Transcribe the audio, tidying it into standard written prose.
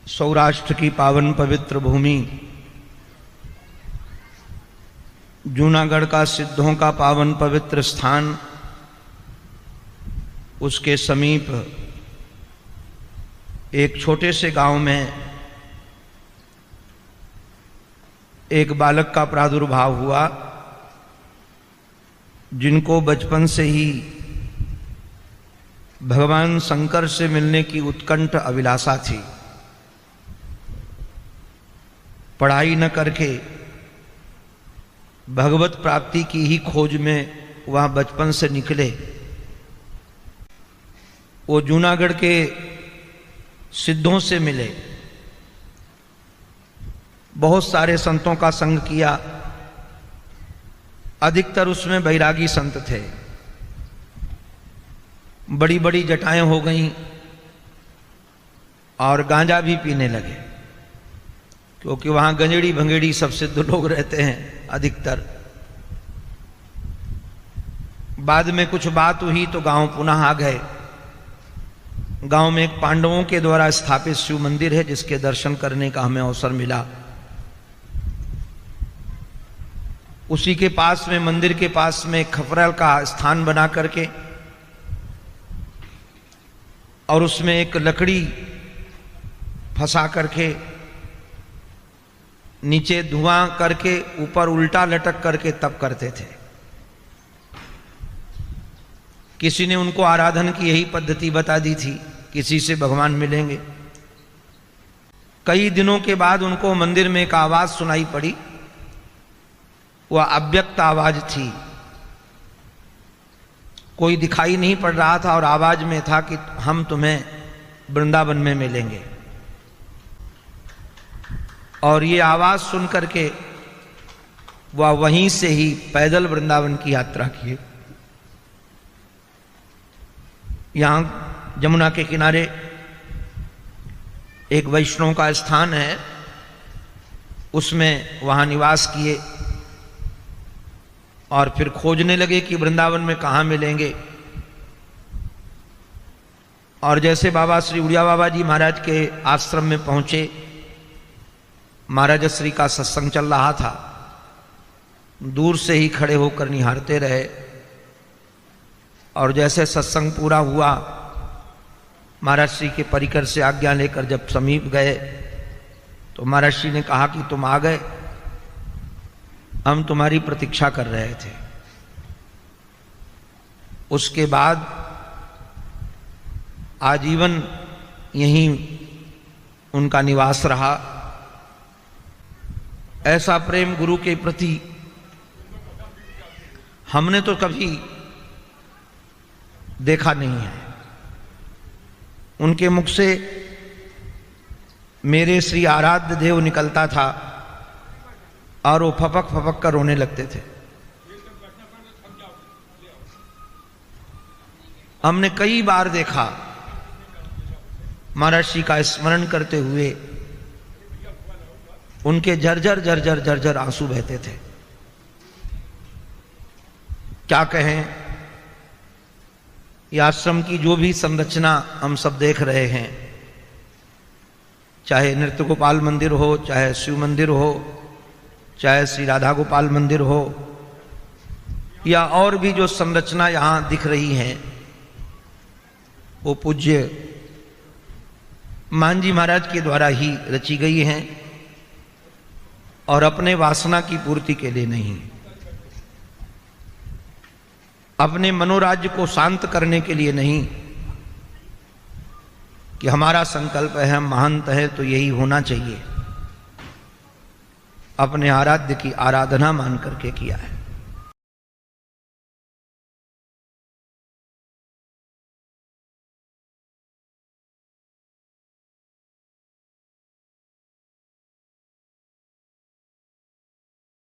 सौराष्ट्र की पावन पवित्र भूमि, जूनागढ़ का सिद्धों का पावन पवित्र स्थान, उसके समीप एक छोटे से गांव में एक बालक का प्रादुर्भाव हुआ, जिनको बचपन से ही भगवान शंकर से मिलने की उत्कंठ अभिलाषा थी। पढ़ाई न करके भगवत प्राप्ति की ही खोज में वह बचपन से निकले। वो जूनागढ़ के सिद्धों से मिले, बहुत सारे संतों का संग किया, अधिकतर उसमें बैरागी संत थे। बड़ी बड़ी जटाएं हो गईं और गांजा भी पीने लगे, क्योंकि वहां गंजेड़ी भंगेड़ी सब सिद्ध लोग रहते हैं अधिकतर। बाद में कुछ बात हुई तो गांव पुनः आ गए। गांव में एक पांडवों के द्वारा स्थापित शिव मंदिर है, जिसके दर्शन करने का हमें अवसर मिला। उसी के पास में, मंदिर के पास में खपरल का स्थान बना करके और उसमें एक लकड़ी फंसा करके नीचे धुआं करके ऊपर उल्टा लटक करके तप करते थे। किसी ने उनको आराधन की यही पद्धति बता दी थी, किसी से भगवान मिलेंगे। कई दिनों के बाद उनको मंदिर में एक आवाज सुनाई पड़ी। वह अव्यक्त आवाज थी, कोई दिखाई नहीं पड़ रहा था और आवाज में था कि हम तुम्हें वृंदावन में मिलेंगे। और ये आवाज सुन करके वह वहीं से ही पैदल वृंदावन की यात्रा किए। यहां जमुना के किनारे एक वैष्णव का स्थान है, उसमें वहां निवास किए और फिर खोजने लगे कि वृंदावन में कहाँ मिलेंगे। और जैसे बाबा श्री उड़िया बाबा जी महाराज के आश्रम में पहुंचे, महाराज श्री का सत्संग चल रहा था। दूर से ही खड़े होकर निहारते रहे और जैसे सत्संग पूरा हुआ, महाराज श्री के परिकर से आज्ञा लेकर जब समीप गए तो महाराज श्री ने कहा कि तुम आ गए, हम तुम्हारी प्रतीक्षा कर रहे थे। उसके बाद आजीवन यहीं उनका निवास रहा। ऐसा प्रेम गुरु के प्रति हमने तो कभी देखा नहीं है। उनके मुख से मेरे श्री आराध्य देव निकलता था और वो फपक फपक कर रोने लगते थे। हमने कई बार देखा महाराज जी का स्मरण करते हुए उनके झरझर झरझर झरझर आंसू बहते थे। क्या कहें, ये आश्रम की जो भी संरचना हम सब देख रहे हैं, चाहे नृत्य गोपाल मंदिर हो, चाहे शिव मंदिर हो, चाहे श्री राधा गोपाल मंदिर हो, या और भी जो संरचना यहां दिख रही हैं, वो पूज्य मांझी महाराज के द्वारा ही रची गई हैं और अपने वासना की पूर्ति के लिए नहीं, अपने मनोराज्य को शांत करने के लिए नहीं कि हमारा संकल्प है, हम महंत है तो यही होना चाहिए। अपने आराध्य की आराधना मान करके किया है।